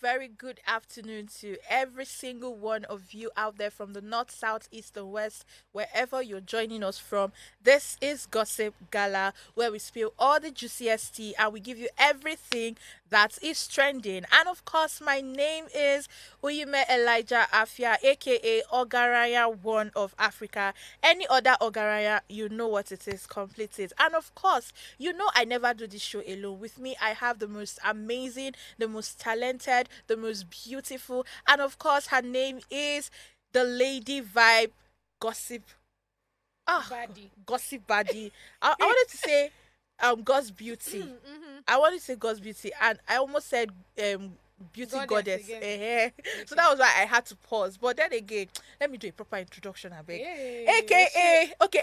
very good afternoon to every single one of you out there from the north, south, east, and west, wherever you're joining us from. This is Gossip Gala, where we spill all the juiciest tea and we give you everything that is trending. And of course, my name is Uyime Elijah Afia, aka Ogaraya One of Africa. Any other Ogaraya, you know what it is, complete it. And of course, you know I never do this show alone. With me, I have the most amazing, the most talented, the most beautiful, and of course, her name is the Lady Vibe Gossip. Body. Gossip Buddy. I wanted to say God's Beauty. I wanted to say God's Beauty, and I almost said Beauty Goddess. Okay. So that was why I had to pause. But then again, let me do a proper introduction, I beg. Yay. AKA, okay,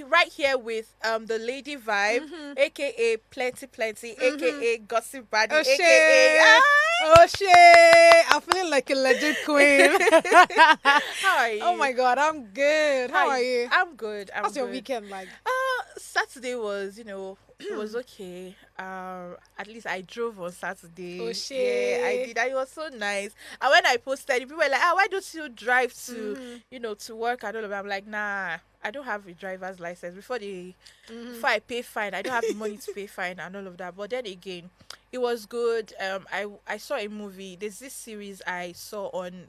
right here with the Lady Vibe, AKA Plenty, AKA Gossip Buddy, Oh, AKA. Oh shit! I'm feeling like a legit queen. How are you? Oh my god, I'm good. How are you? I'm good. How's your weekend like? Saturday was, it was okay. At least I drove on Saturday. Oh shit! Yeah, I did. And it was so nice. And when I posted, people were like, why don't you drive to, to work and all of that? I'm like, nah, I don't have a driver's license. Before I pay fine, I don't have the money to pay fine and all of that. But then again, it was good. I saw a movie. There's this series I saw on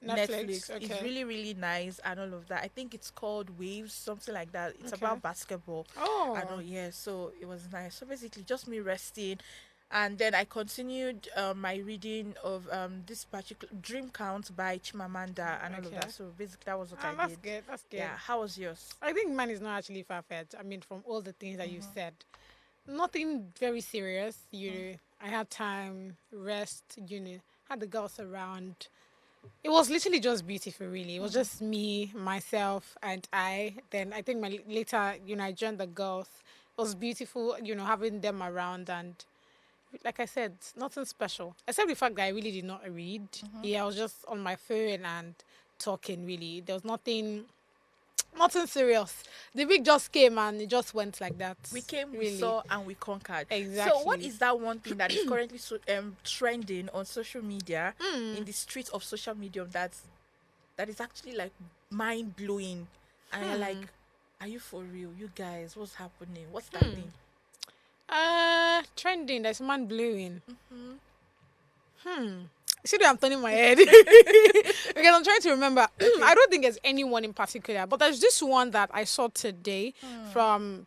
Netflix. Okay. It's really, really nice and all of that. I think it's called Waves, something like that. It's Okay. about basketball. Oh. I know, yeah. So it was nice. So basically, just me resting, and then I continued my reading of this particular Dream Count by Chimamanda and all of Okay. that. So basically, that was what I That's did. good. That's good. Yeah. How was yours? I think mine is not actually far fetched. I mean, from all the things that you said, nothing very serious. I had time, rest. Had the girls around. It was literally just beautiful, really. It was just me, myself, and I. Then I think later, I joined the girls. It was beautiful, having them around. And like I said, nothing special. Except the fact that I really did not read. Yeah, I was just on my phone and talking, really. There was nothing serious. The week just came and it just went like that. We came, we really. saw, and we conquered. Exactly. So, what is that one thing that is currently trending on social media, in the streets of social media, that is actually like mind blowing? And you're like, are you for real? You guys, what's happening? What's that thing? Trending. There's man blowing. See that I'm turning my head because I'm trying to remember. I don't think there's anyone in particular, but there's this one that I saw today from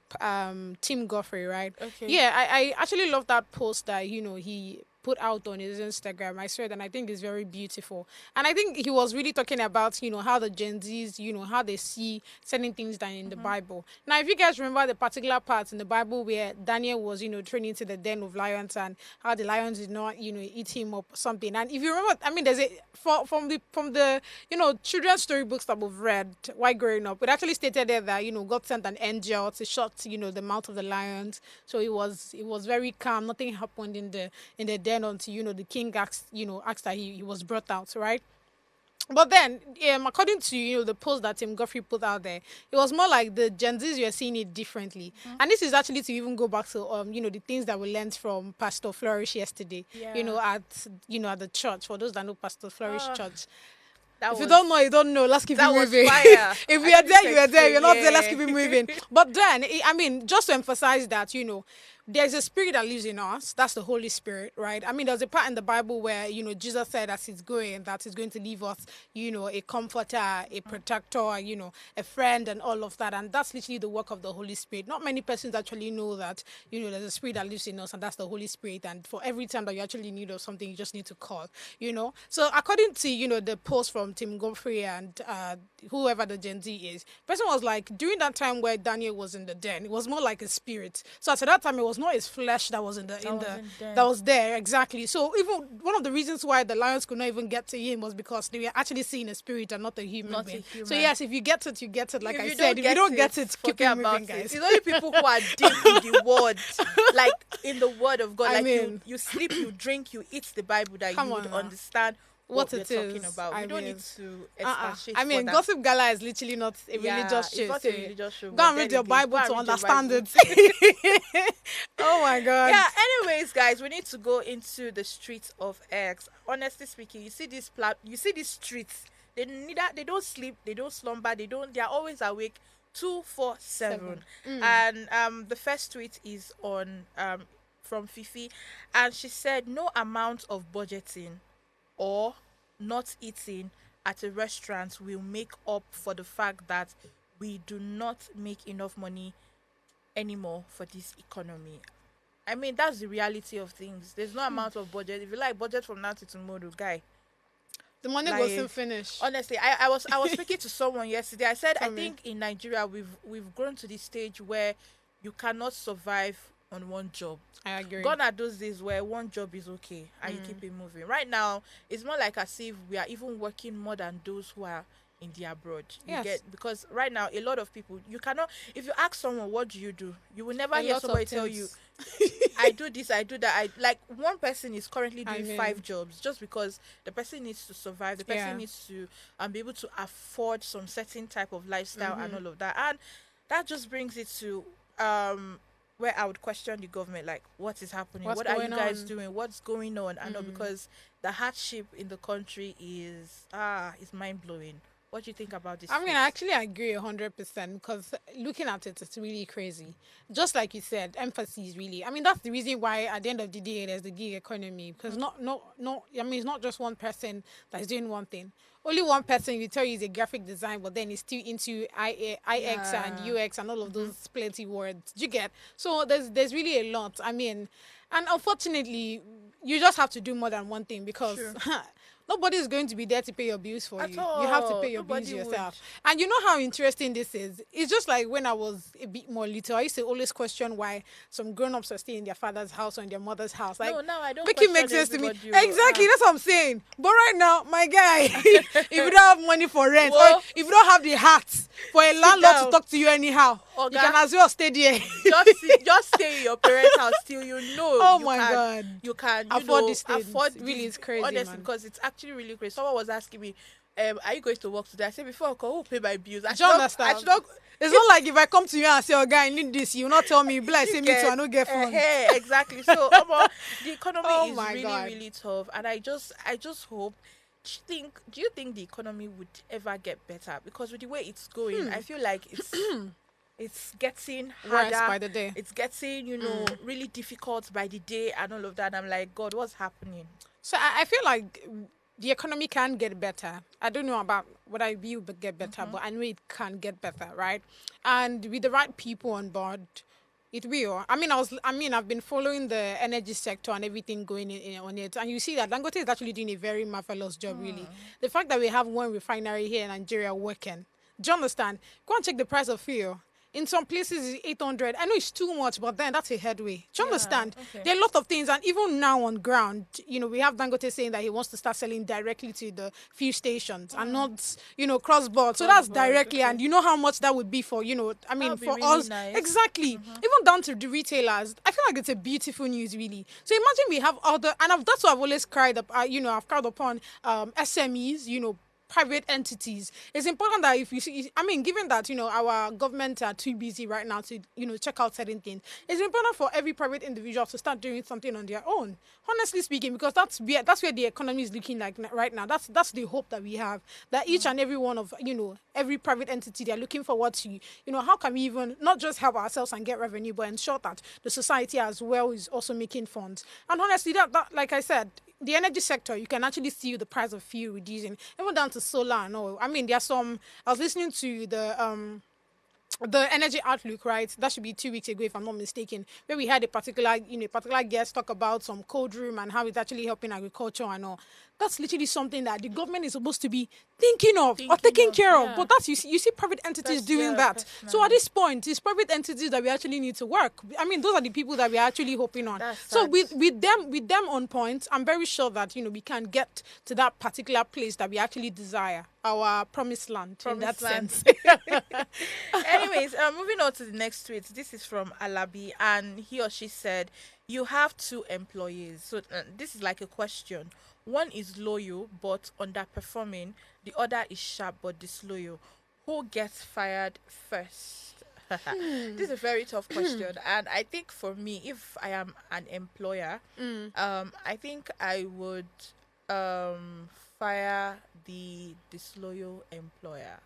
Tim Godfrey, right? Okay. Yeah, I actually love that post that he put out on his Instagram. I saw it and I think it's very beautiful. And I think he was really talking about how the Gen Zs, how they see certain things done in the Bible. Now, if you guys remember the particular parts in the Bible where Daniel was thrown into the den of lions and how the lions did not eat him up or something. And if you remember, I mean, there's from the children's storybooks that we've read while growing up, it actually stated there that God sent an angel to shut the mouth of the lions. So it was very calm. Nothing happened in the den until the king asked that he was brought out, right? But then, according to the post that Tim Godfrey put out there, it was more like the Gen Zs were seeing it differently, and this is actually to even go back to the things that we learned from Pastor Flourish yesterday, Yeah. at the church. For those that know Pastor Flourish Church, if you was- don't know, you don't know. Let's keep that it was moving. fire. If I we are need there, to you are there. If you're not there, explain, let's keep it moving. But then, just to emphasize that, there's a spirit that lives in us. That's the Holy Spirit, right? I mean, there's a part in the Bible where, Jesus said as he's going, that he's going to leave us, a comforter, a protector, a friend and all of that. And that's literally the work of the Holy Spirit. Not many persons actually know that, there's a spirit that lives in us and that's the Holy Spirit. And for every time that you actually need of something, you just need to call, So according to, the post from Tim Godfrey and whoever the Gen Z is, person was like, during that time where Daniel was in the den, it was more like a spirit. So at that time, it was not his flesh that was that was there, exactly. So even one of the reasons why the lions could not even get to him was because they were actually seeing a spirit and not a human being. So yes, if you get it, you get it. Like I said, if you don't get it, keep it moving, guys. It's only people who are deep in the word, like in the word of God. I Like mean, you sleep, you drink, you eat the Bible that Come you on would now. understand what What we're it talking is, about. I We don't need mean. to expatiate I for mean, that. Gossip Gala is literally not a Yeah, religious it's show. not So a religious show, go but and read then your again, go Bible and to read your understand Bible. it. Oh my God. Yeah, anyways, guys, we need to go into the streets of X. Honestly speaking, you see these streets. They don't sleep, they don't slumber, they are always awake 247. Seven. Mm. And the first tweet is on from Fifi, and she said no amount of budgeting or not eating at a restaurant will make up for the fact that we do not make enough money anymore for this economy. I mean, that's the reality of things. There's no amount of budget. If you like budget from now to tomorrow, guy, The money goes soon like finish. honestly, I was speaking to someone yesterday. I said I Tell me. think in Nigeria we've grown to this stage where you cannot survive on one job. I agree. Gone are those days where one job is okay and you keep it moving. Right now, it's more like as if we are even working more than those who are in the abroad. You Yes. get, because right now a lot of people, you cannot, if you ask someone what do, you will never A hear lot of somebody tell you things. I do this, I do that. I like one person is currently I doing mean, 5 jobs just because the person needs to survive. The person Yeah. needs to be able to afford some certain type of lifestyle and all of that. And that just brings it to where I would question the government, like what is happening? What's What are you going guys on? doing? What's going on? I know, because the hardship in the country is mind blowing. What do you think about this? I mean, tweet? I actually agree 100% because looking at it, it's really crazy. Just like you said, emphasis really. I mean, that's the reason why at the end of the day, there's the gig economy because not. I mean, it's not just one person that's doing one thing. Only one person will tell you is a graphic design, but then he's still into IX and Yeah. UX and all of those plenty words. Do you get? So there's really a lot. I mean, and unfortunately, you just have to do more than one thing because True. nobody is going to be there to pay your bills for At you. You have to all. pay your bills Nobody would. yourself. And you know how interesting this is? It's just like when I was a bit more little, I used to always question why some grown-ups are staying in their father's house or in their mother's house. Like, No, now I don't make it make question sense to me. everybody. Exactly, that's what I'm saying. But right now, my guy, if you don't have money for rent, or Well, if you don't have the heart for a landlord down. to talk to you anyhow, Oga. you can as well stay there. just stay in your parents' house till you know. Oh you my can, God. You can Afford know, these things. afford Really, this. it's crazy, Honestly, man. because it's actually really crazy. Someone was asking me, "Are you going to work today?" I said, "Before I come, who will pay my bills?" I Do you understand? I should not. It's not like if I come to you and say, "Oh, guy, I need this," you will not tell me. Be like, say me too, I don't get funds. Exactly. So, the economy Oh is my really, God. really tough, and I just hope. Do you think the economy would ever get better? Because with the way it's going, I feel like it's getting Worse harder by the day. It's getting, really difficult by the day and all of that. I'm like, God, what's happening? So I feel like the economy can get better. I don't know about what I view but get better, but I know it can get better, right? And with the right people on board, it will. I've been following the energy sector and everything going on it, and you see that Dangote is actually doing a very marvelous job. Really, the fact that we have one refinery here in Nigeria working. Do you understand? Go and check the price of fuel. In some places, it's 800. I know it's too much, but then that's a headway. Do you understand? okay. There are a lot of things, and even now on ground, we have Dangote saying that he wants to start selling directly to the fuel stations and not, cross-board. So that's Cross-board, directly, okay. and you know how much that would be for, That would be for really us. nice. Exactly. Even down to the retailers. I feel like it's a beautiful news, really. So imagine we have other, and that's what I've always cried up, I've cried upon SMEs, private entities. It's important that if you see, given that, our government are too busy right now to, check out certain things, it's important for every private individual to start doing something on their own. Honestly speaking, because that's where the economy is looking like right now. That's the hope that we have, that each and every one of, every private entity, they're looking forward to, how can we even not just help ourselves and get revenue, but ensure that the society as well is also making funds. And honestly, that like I said, the energy sector, you can actually see the price of fuel reducing, even down to solar and all. There are some. I was listening to the energy outlook, right? That should be 2 weeks ago, if I'm not mistaken, where we had a particular guest talk about some cold room and how it's actually helping agriculture and all. That's literally something that the government is supposed to be thinking of or taking care of. yeah. But that's you see private entities doing that. So at this point, it's private entities that we actually need to work. Those are the people that we're actually hoping on. That's So sad. with them on point, I'm very sure that we can get to that particular place that we actually desire. our promised land in that Promised land. sense. Anyways, moving on to the next tweet. This is from Alabi, and he or she said, "You have two employees." So this is like a question. One is loyal but underperforming. The other is sharp but disloyal. Who gets fired first? This is a very tough question, and I think for me, if I am an employer, I think I would fire the disloyal employer.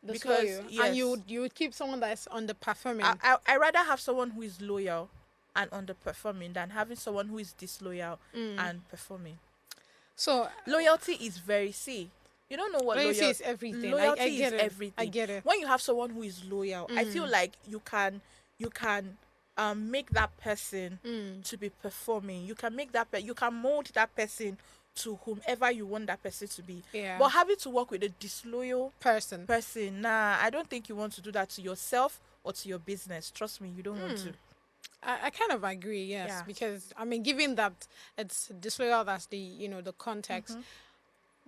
Because Disloyal. yes, And you would keep someone that's underperforming. I rather have someone who is loyal and underperforming than having someone who is disloyal and performing. So Loyalty is very you don't know what loyalty is everything. Loyalty I get is it. everything. I get it. When you have someone who is loyal, I feel like you can make that person to be performing. You can make you can mold that person to whomever you want that person to be. Yeah. But having to work with a disloyal Person. nah, I don't think you want to do that to yourself or to your business. Trust me, you don't want to. I kind of agree, yes, Yeah. because I mean, given that it's disloyal, that's the context.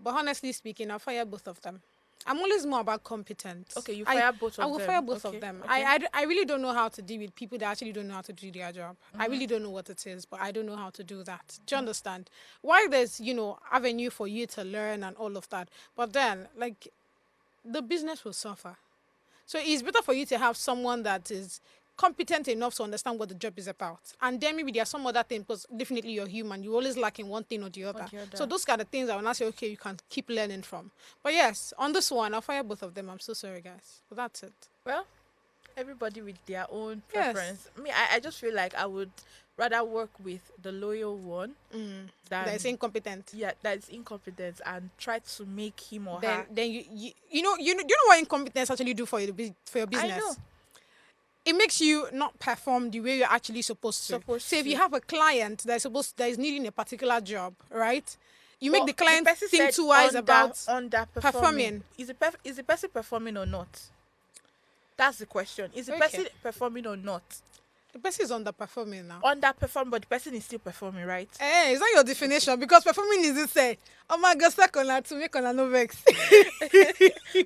But honestly speaking, I'll fire both of them. I'm always more about competence. Okay, you fire both of I will them. fire both Okay, of them. okay. I really don't know how to deal with people that actually don't know how to do their job. I really don't know what it is, but I don't know how to do that. Do you understand? While there's, avenue for you to learn and all of that, but then, like, the business will suffer. So it's better for you to have someone that is competent enough to understand what the job is about. And then maybe there's some other thing, because definitely you're human. You always lack in one thing or the other. So those kind of things I will not say, okay, you can keep learning from. But yes, on this one, I'll fire both of them. I'm so sorry, guys. But that's it. Well, everybody with their own Yes. preference. I just feel like I would rather work with the loyal one than That is incompetent. that is incompetent and try to make him or Then her. you know what incompetence actually do for your business? I know. It makes you not perform the way you're actually supposed to. So if you have a client that is needing a particular job, right? You make But the client person think said twice about underperforming. performing. Is the person performing or not? That's the question. Is the Okay. person performing or not? the person is underperforming now. Underperform, but the person is still performing, right? It's not your definition, because performing is it say, oh my god, second to make on no vex.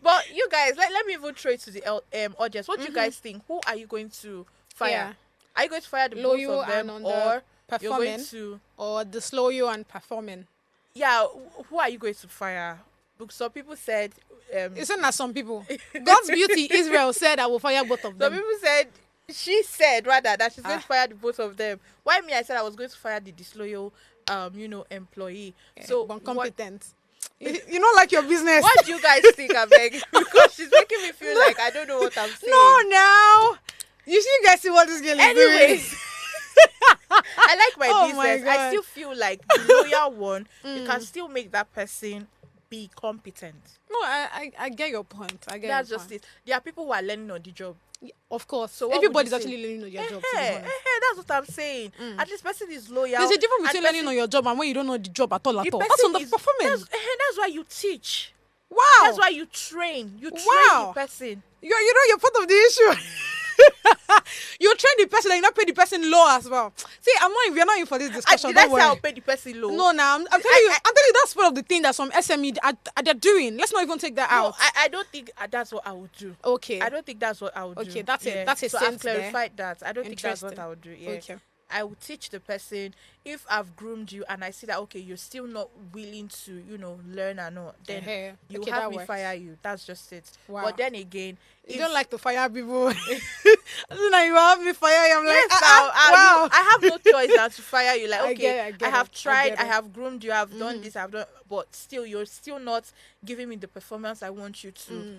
But you guys, let me even throw it to the audience. What do you guys think? Who are you going to fire? Yeah. Are you going to fire the Loyal both of them, and or you're going underperforming. to? Or disloyal and performing. Yeah, who are you going to fire? Because some people said. It's not some people. God's beauty, Israel said, I will fire both of Some them. people said. She said rather that she's going Ah. to fire the both of them. Why me? I said I was going to fire the disloyal, employee. So But what, competent. You don't like your business. what do you guys think, I beg? Because she's making me feel like I don't know what I'm saying. No, now. You see, you guys see what this girl is doing. Anyways, I like my Oh my business. I God. still feel like the loyal one, you can still make that person be competent. No, I get your point. I get That's your just point. it. There are people who are learning on the job. Yeah, of course. So what would everybody's you say? actually learning on your job, to be Hey, honest. that's what I'm saying. At least person is loyal. There's a difference and between learning person- on your job and when you don't know the job at all. the That's person is- underperforming. That's why you teach. Wow. That's why you train. You train Wow. the person. You're part of the issue. You train the person and you not pay the person low as well. See, we're not in for this discussion. Did I Don't say I'll worry. pay the person low? No, now I'm telling you, that's part of the thing that some SME they're doing. Let's not even take that No, out. I don't think that's what I would do. Okay. I don't think that's what I would do. Okay, that's it. Yeah. That's a so sense I've there. clarified that. I don't think that's what Interesting. I would do. Yeah. Okay. I would teach the person. If I've groomed you and I see that okay, you're still not willing to, learn and all, then Uh-huh. you Okay, have that me works. fire you. That's just it. Wow. But then again, You if- don't like to fire people. So now you have me fire you. I'm like, Yes, wow. I have no choice than to fire you. Like, I okay, get it, I get have it, I tried, get I it. have groomed you, I've done this, I've done, but still, you're still not giving me the performance I want you to.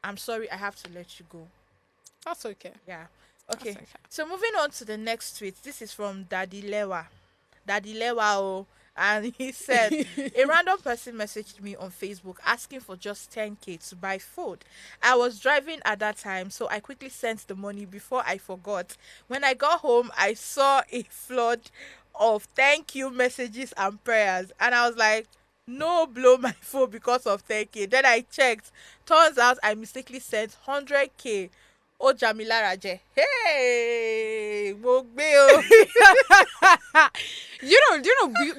I'm sorry, I have to let you go. That's okay. Yeah. Okay. okay. So moving on to the next tweet. This is from Daddy Lewa. Daddy Lewa, oh. And he said, a random person messaged me on Facebook asking for just 10K to buy food. I was driving at that time, so I quickly sent the money before I forgot. When I got home, I saw a flood of thank you messages and prayers. And I was like, no, blow my phone because of 10K. Then I checked. Turns out I mistakenly sent 100K. ó jà mí lára jẹ. Hey, mo gbé o.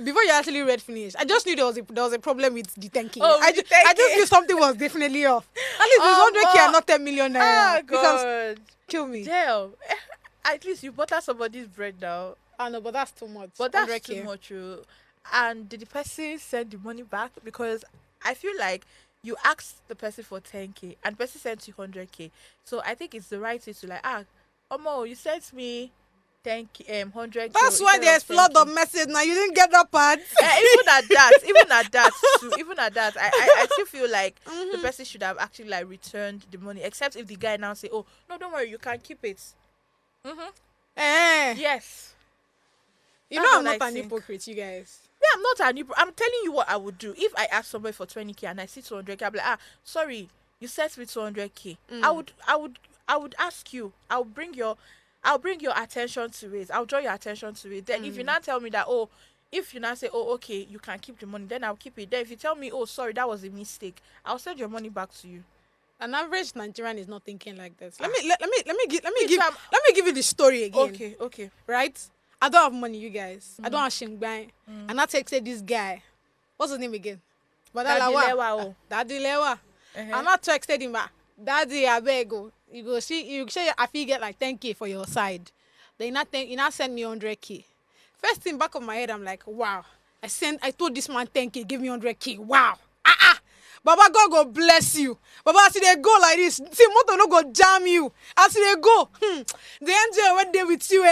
Before you actually read finish, I just knew there was a problem with the 10K. Oh, I with just the 10K. knew something was definitely off. At least it was 100K and not 10 million naira. Oh, Because God. kill me. Damn. At least you butter somebody's bread now. I know, but that's too much. But that's 100K. too much. And did the person send the money back? Because I feel like you asked the person for 10K and the person sent you 100K. So I think it's the right way to like, Omo, you sent me 10K, 100K. That's why there's flood of message now. You didn't get that part. Even at that, I still feel like the person should have actually like returned the money, except if the guy now say, oh, no, don't worry, you can keep it. Yes. You know I'm not an hypocrite, you guys. Yeah, I'm not an hypocrite. I'm telling you what I would do. If I ask somebody for 20K and I see 200K, I'll be like, sorry, you sent me 200K. I would ask you. I'll bring your attention to it. I'll draw your attention to it. Then if you now tell me that, if you now say, okay, you can keep the money, then I'll keep it. Then if you tell me, sorry, that was a mistake, I'll send your money back to you. An average Nigerian is not thinking like this. Let me give you the story again. Okay. Right? I don't have money, you guys. I don't have shingbai. And I texted this guy. What's his name again? Dadilewa. Dadilewa. And I texted him, Daddy, I beg you. You say I feel get like 10K for your side. Then you not send me 100K. First thing back of my head, I'm like, wow. I told this man 10K, give me 100K. Wow. Baba God go bless you. Baba, as they go like this, see motor no go jam you. As they go, the angel went there with you.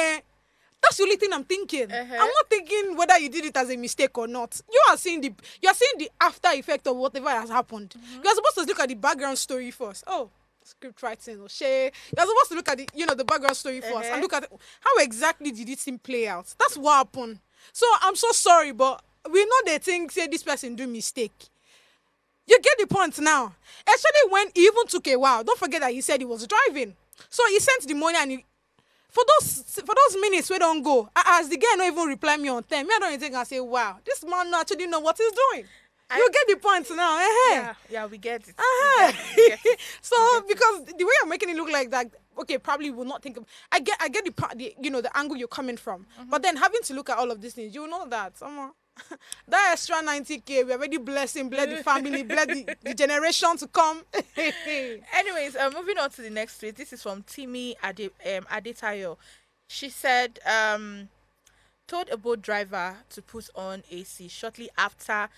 That's the only thing I'm thinking. I'm not thinking whether you did it as a mistake or not. You are seeing the after effect of whatever has happened. You're supposed to look at the background story first. Script writing or share. You're supposed to look at the background story first and look at how exactly did this thing play out. That's what happened. So I'm so sorry, but we know they think say this person do mistake. You get the point now. Especially when he even took a while. Don't forget that he said he was driving. So he sent the money and for those minutes we don't go. As the guy not even reply me on time, me I don't even think I say, wow, this man actually know what he's doing. You get the point now. Yeah, we get it. We get it. So because the way you're making it look like that, okay, probably will not think of. I get the part, the angle you're coming from. But then having to look at all of these things, you know that that extra 90K, we're already bless the family, bless the generation to come. Anyways, moving on to the next tweet. This is from Timi Adetayo. She said, told a boat driver to put on AC shortly after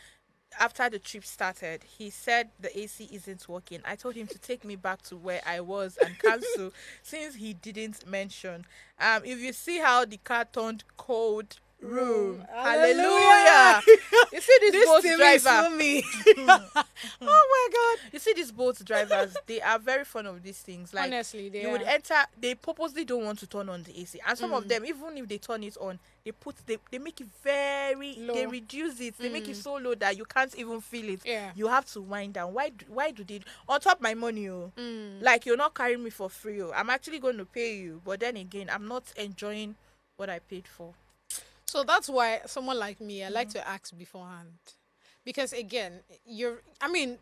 the trip started. He said the AC isn't working. I told him to take me back to where I was and cancel since he didn't mention. If you see how the car turned cold room. Hallelujah. You see this boat driver. Oh my God. You see these boat drivers, they are very fond of these things. Like, honestly, you would enter, they purposely don't want to turn on the AC. And some of them, even if they turn it on, they make it very low. They reduce it. They make it so low that you can't even feel it. Yeah. You have to wind down. Why do they on top my money? Like, you're not carrying me for free. I'm actually going to pay you. But then again, I'm not enjoying what I paid for. So that's why someone like me, I like to ask beforehand. Because again,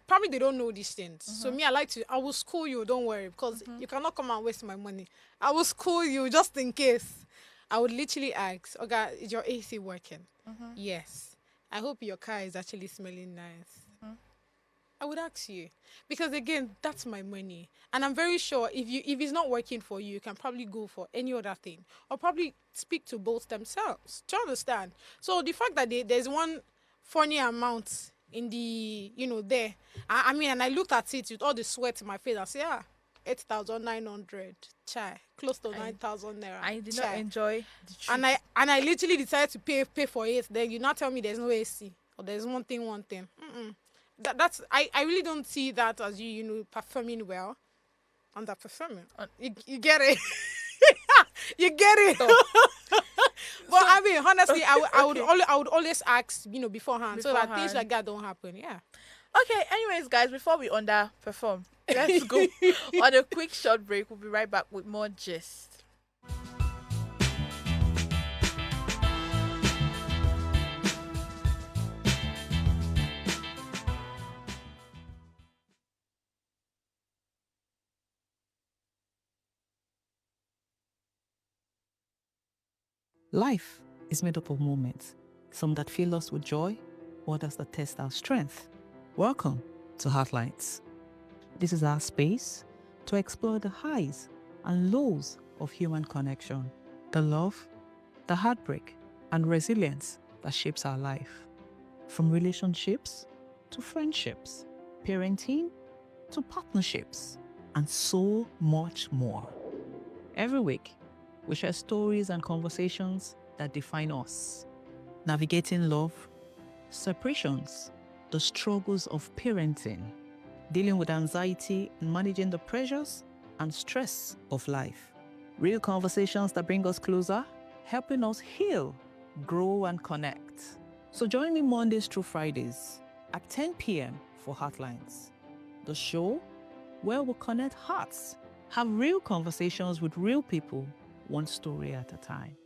probably they don't know these things. So me, I will school you, don't worry. Because you cannot come and waste my money. I will school you just in case. I would literally ask, okay, is your AC working? Yes. I hope your car is actually smelling nice. I would ask you. Because again, that's my money. And I'm very sure if it's not working for you, you can probably go for any other thing. Or probably speak to both themselves. Do you understand? So the fact that there's one funny amount in the, there. And I looked at it with all the sweat in my face. I said, 8,900. Chai. Close to 9,000 naira. I did not enjoy the trip. And I literally decided to pay for it. Then you now tell me there's no AC. Or there's one thing. That's I really don't see that as you performing well, underperforming. You get it. You get it. But honestly, I would always ask beforehand so that things like that don't happen. Yeah. Okay. Anyways, guys, before we underperform, let's go on a quick short break. We'll be right back with more gist. Life is made up of moments, some that fill us with joy, others that test our strength. Welcome to Heartlines. This is our space to explore the highs and lows of human connection, the love, the heartbreak, and resilience that shapes our life. From relationships to friendships, parenting to partnerships, and so much more. Every week, we share stories and conversations that define us, navigating love, separations, the struggles of parenting, dealing with anxiety and managing the pressures and stress of life. Real conversations that bring us closer, helping us heal, grow, and connect. So join me Mondays through Fridays at 10 p.m. for Heartlines, the show where we connect hearts, have real conversations with real people, one story at a time.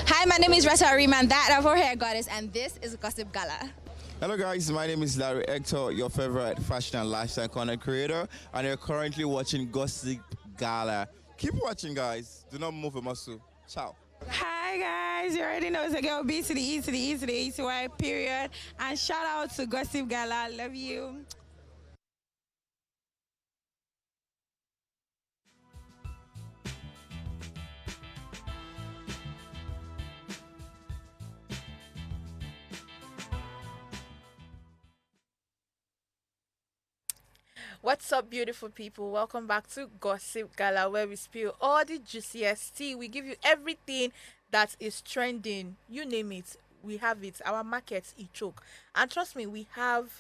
Hi, my name is Rata Ariman, that of our hair goddess, and this is Gossip Gala. Hello guys, my name is Larry Hector, your favorite fashion and lifestyle content creator, and you're currently watching Gossip Gala. Keep watching guys, do not move a muscle. Ciao. Hi guys, you already know it's a girl B to the E to the E to the E to Y period. And shout out to Gossip Gala, love you. What's up, beautiful people? Welcome back to Gossip Gala, where we spill all the juiciest tea. We give you everything that is trending. You name it, we have it. Our markets, e choke. And trust me, we have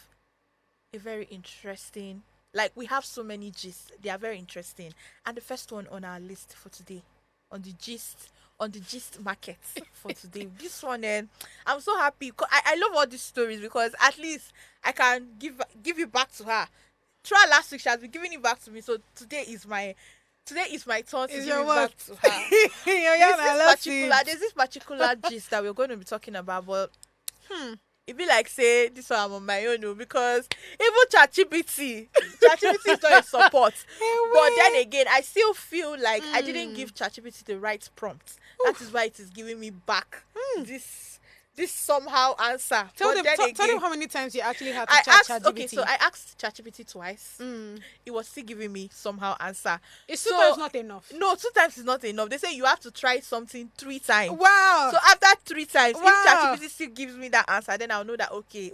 a very interesting, like, we have so many gists. They are very interesting. And the first one on our list for today, on the gist market for today. This one, I'm so happy. I love all these stories because at least I can give it back to her. Throughout last week, she has been giving it back to me. So today is my turn to It's give your it work. back to her. There's this particular gist that we're going to be talking about, but it be like say this one I'm on my own, because even ChatGPT is not a support. But then again, I still feel like I didn't give ChatGPT the right prompt. That is why it is giving me back this somehow answer. Tell But them, then tell them again, how many times you actually had to I chat asked, ChatGPT. okay, so I asked ChatGPT twice. It was still giving me somehow answer. It's So- sometimes not enough. No, 2 times is not enough. They say you have to try something 3 times. Wow. So after 3 times, Wow. if ChatGPT still gives me that answer, then I'll know that okay.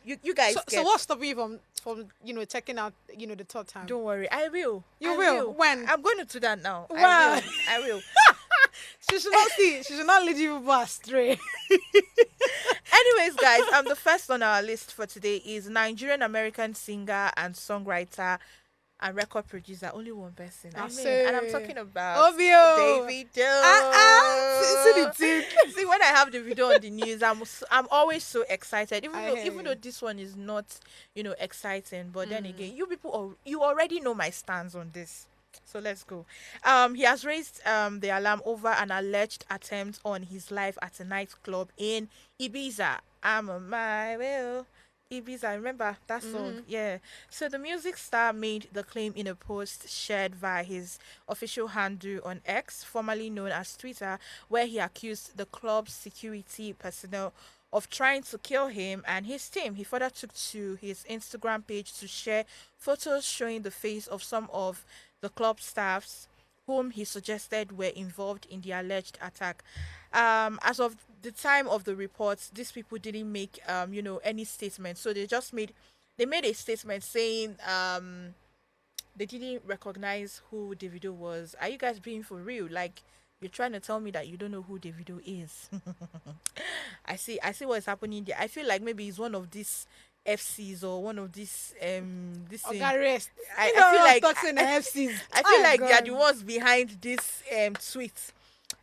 You guys so, get. so what's stopping you from checking out the third time? Don't worry, I will. You I will? When? I'm going to do that now. Wow. I will. She should not lead you astray. Anyways, guys, the first on our list for today is Nigerian American singer and songwriter and record producer. Only one person. I And I'm say. talking about Obio. Davido. See the thing. See, when I have the video on the news, I'm always so excited. I hear Even you. though this one is not, exciting, but then again, you already know my stance on this. So let's go. He has raised the alarm over an alleged attempt on his life at a nightclub in Ibiza. I'm on my way. Ibiza, remember that song? Yeah. So the music star made the claim in a post shared via his official handle on X, formerly known as Twitter, where he accused the club's security personnel of trying to kill him and his team. He further took to his Instagram page to share photos showing the face of some of the club staffs whom he suggested were involved in the alleged attack. As of the time of the reports, these people didn't make any statement. So they made a statement saying they didn't recognize who Davido was. Are you guys being for real? Like, you're trying to tell me that you don't know who Davido is? I see what's happening there. I feel like maybe he's one of these FCs or one of these this thing. Rest. I feel like talking the FCs. I feel like they are the ones behind this tweet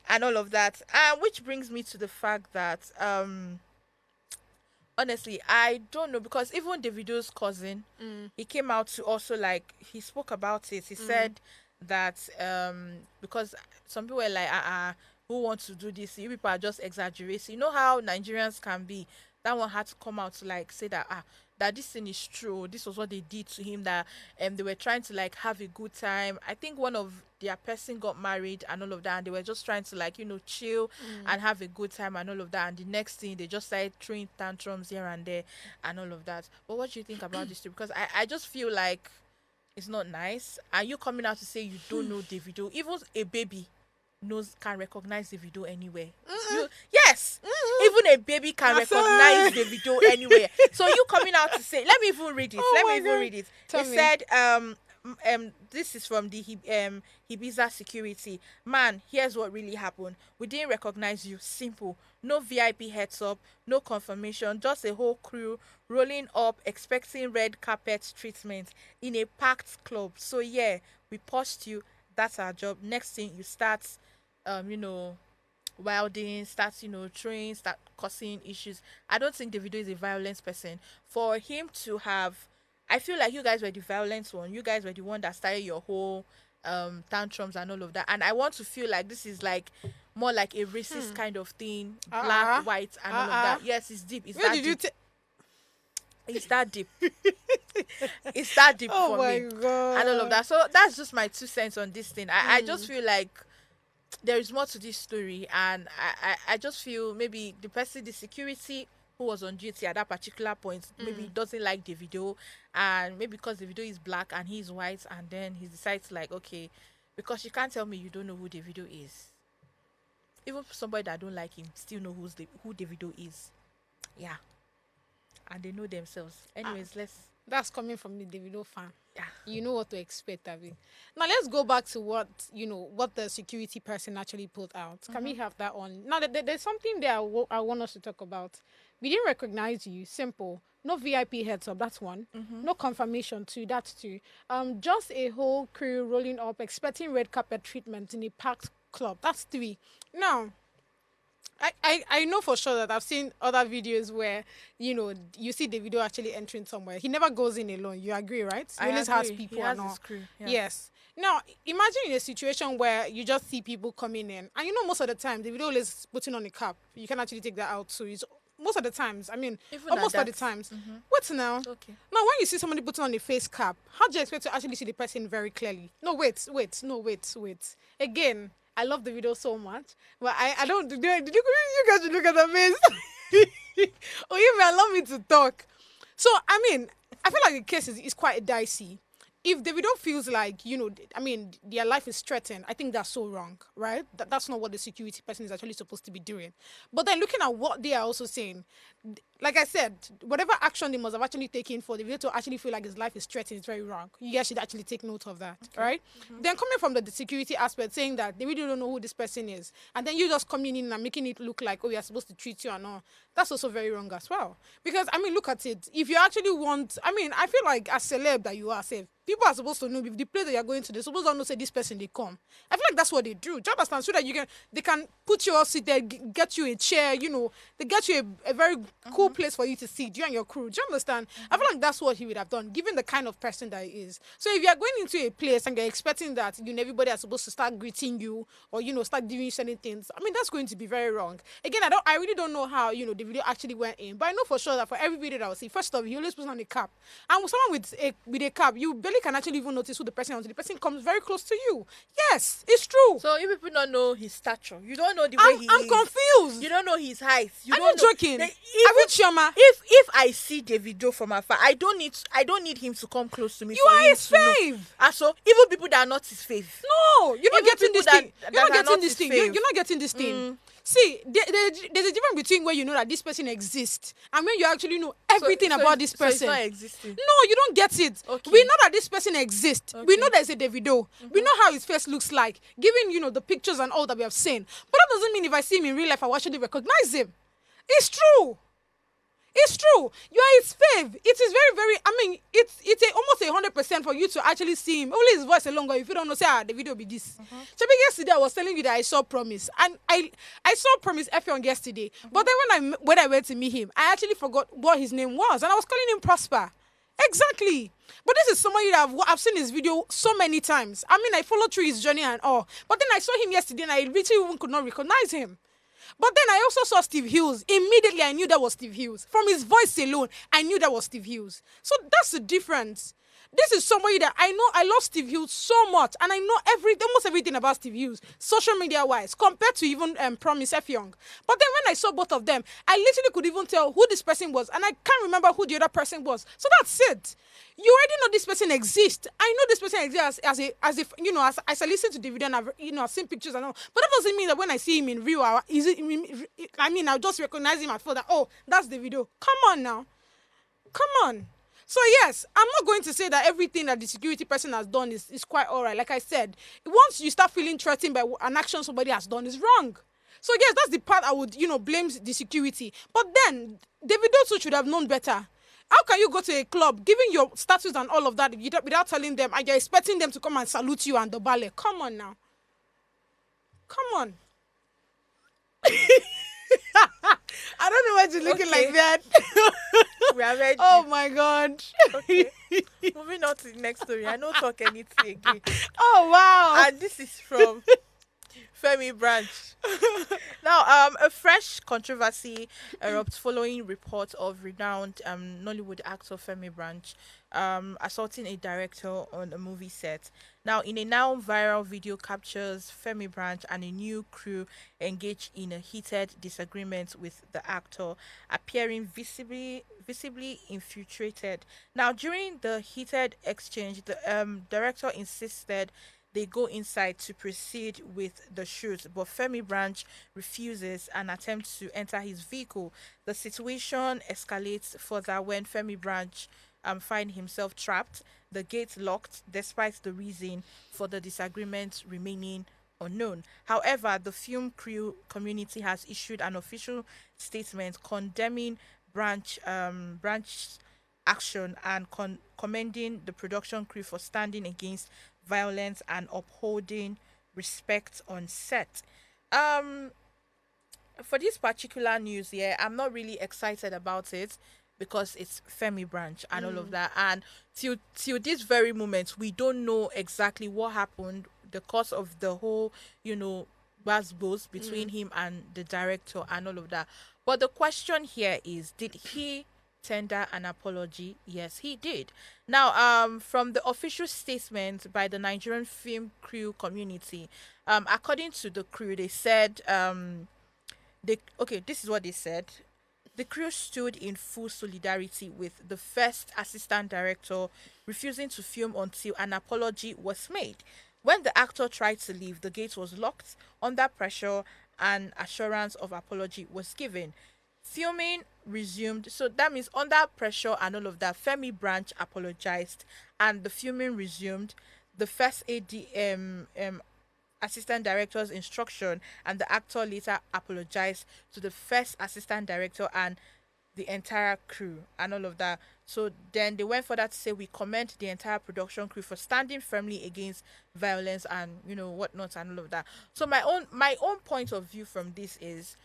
and all of that. Which brings me to the fact that honestly, I don't know, because even Davido's cousin, he came out to also, like, he spoke about it. He said that because some people were like, who wants to do this? You people are just exaggerating. You know how Nigerians can be. That one had to come out to like say that that this thing is true. This was what they did to him. That they were trying to like have a good time. I think one of their person got married and all of that, and they were just trying to like chill and have a good time and all of that. And the next thing they just started throwing tantrums here and there and all of that. But what do you think about this too? Because I just feel like it's not nice. Are you coming out to say you don't know Davido? Even a baby can recognize Davido anywhere. Yes, even a baby can recognize Davido anywhere. So you coming out to say, let me even read it. Read it. It said, this is from the Ibiza security. Man, here's what really happened. We didn't recognize you. Simple. No VIP heads up, no confirmation, just a whole crew rolling up, expecting red carpet treatment in a packed club. So yeah, we pushed you. That's our job. Next thing you start, wilding, start, throwing, start causing issues. I don't think Davido is a violent person. For him to have, I feel like you guys were the violent one. You guys were the one that started your whole tantrums and all of that. And I want to feel like this is like more like a racist kind of thing, black, white, and all of that. Yes, it's deep. It's that deep. It's that deep. It's that deep for me. God. And all of that. So that's just my 2 cents on this thing. I just feel like there is more to this story, and I just feel maybe the security who was on duty at that particular point maybe doesn't like Davido, and maybe because Davido is black and he's white, and then he decides like, okay, because you can't tell me you don't know who Davido is. Even somebody that don't like him still know who Davido is. Yeah. And they know themselves. Anyways, that's coming from the Davido fan. Yeah. You know what to expect, Abby. Now let's go back to what the security person actually put out. Can we have that on? Now there's something there I want us to talk about. We didn't recognize you. Simple. No VIP heads up. That's one. No confirmation too. That's two. Just a whole crew rolling up, expecting red carpet treatment in a packed club. That's three. Now, I know for sure that I've seen other videos where, you see Davido actually entering somewhere. He never goes in alone. You agree, right? He always has people and all. His crew. Yeah. Yes. Now, imagine in a situation where you just see people coming in. And most of the time, Davido always putting on a cap. You can actually take that out. So most of the times, even almost all the times. Wait now. Okay. Now, when you see somebody putting on a face cap, how do you expect to actually see the person very clearly? No, wait. Again, I love the video so much, but I don't. Did you guys look at the face? Oh, you may allow me to talk. So, I feel like the case is quite dicey. If Davido feels like, their life is threatened, I think that's so wrong, right? That's not what the security person is actually supposed to be doing. But then looking at what they are also saying, like I said, whatever action they must have actually taken for Davido to actually feel like his life is threatened is very wrong. You guys should actually take note of that, right? Then coming from the security aspect, saying that they really don't know who this person is, and then you just coming in and making it look like, we are supposed to treat you and all, that's also very wrong as well. Because, look at it. If you actually want, I feel like as celeb that you are, safe. People are supposed to know if the place that you're going to, they're supposed to know, say, this person, they come. I feel like that's what they do. Do you understand? So that they can put you all sit there, get you a chair, they get you a very cool place for you to sit, you and your crew. Do you understand? I feel like that's what he would have done, given the kind of person that he is. So if you're going into a place and you're expecting that, everybody is supposed to start greeting you or, start doing certain things, that's going to be very wrong. Again, I really don't know how, the video actually went in, but I know for sure that for every video that I will see, first off, he always puts on a cap. And with someone with a cap, you barely can actually even notice who the person is until the person comes very close to you. Yes, it's true. So if people don't know his stature, you don't know the way he is. I'm confused. You don't know his height. Are you joking? If I see Davido from afar, I don't need him to come close to me. You are his fave. And so even people that are not his fave. No, you're not getting this thing. You're not getting this thing. You're not getting this thing. See, there's a difference between where you know that this person exists and when you actually know everything about this person. So it's not existing. No, you don't get it. Okay. We know that this person exists. Okay. We know there's a Davido. We know how his face looks like, given, the pictures and all that we have seen. But that doesn't mean if I see him in real life, I will actually recognize him. It's true. It's true. You are his fave. It is very, very, it's almost 100% for you to actually see him. Only his voice alone, if you don't know, say, the video be this. So yesterday I was telling you that I saw Promise. And I saw Promise Effiong yesterday. But then when I went to meet him, I actually forgot what his name was. And I was calling him Prosper. Exactly. But this is somebody that I've seen his video so many times. I mean, I followed through his journey and all. But then I saw him yesterday and I literally even could not recognize him. But then I also saw Steve Hughes. Immediately, I knew that was Steve Hughes. From his voice alone, I knew that was Steve Hughes. So that's the difference. This is somebody that I know. I love Steve Hughes so much, and I know almost everything about Steve Hughes, social media wise, compared to even Promise F Young. But then when I saw both of them, I literally could even tell who this person was, and I can't remember who the other person was. So that's it. You already know this person exists. I know this person exists as if you know, as I listen to Davido and I've seen pictures and all. But that doesn't mean that when I see him in real, I'll just recognize him and feel that, oh, that's Davido. Come on now, come on. So yes, I'm not going to say that everything that the security person has done is quite all right. Like I said, once you start feeling threatened by an action somebody has done, is wrong. So yes, that's the part I would, blame the security. But then, Davido too should have known better. How can you go to a club, giving your status and all of that, without telling them, and you're expecting them to come and salute you and the ballet? Come on now. Come on. I don't know why you're looking like that. We are ready. Oh my God. Okay. Moving on to the next story. I don't talk anything again. Oh wow. And this is from Femi Branch. Now, a fresh controversy erupts following reports of renowned Nollywood actor Femi Branch assaulting a director on a movie set. Now, in a now viral video captures Femi Branch and a new crew engaged in a heated disagreement with the actor, appearing visibly infiltrated. Now, during the heated exchange, the director insisted they go inside to proceed with the shoot, but Femi Branch refuses and attempts to enter his vehicle. The situation escalates further when Femi Branch find himself trapped, the gate locked, despite the reason for the disagreement remaining unknown. However, the film crew community has issued an official statement condemning Branch's action and commending the production crew for standing against violence and upholding respect on set. For this particular news here, I'm not really excited about it because it's Femi Branch and all of that. And till this very moment, we don't know exactly what happened, the cause of the whole, buzz between him and the director and all of that. But the question here is, did he tender an apology? Yes, he did. Now, from the official statement by the Nigerian film crew community, according to the crew, they said, this is what they said. The crew stood in full solidarity with the first assistant director, refusing to film until an apology was made. When the actor tried to leave, the gate was locked. Under pressure, an assurance of apology was given. Filming resumed. So that means under pressure and all of that, Femi Branch apologized and the filming resumed. The first assistant director's instruction and the actor later apologized to the first assistant director and the entire crew and all of that. So then they went further to say, we commend the entire production crew for standing firmly against violence and whatnot and all of that. So my own point of view from this is,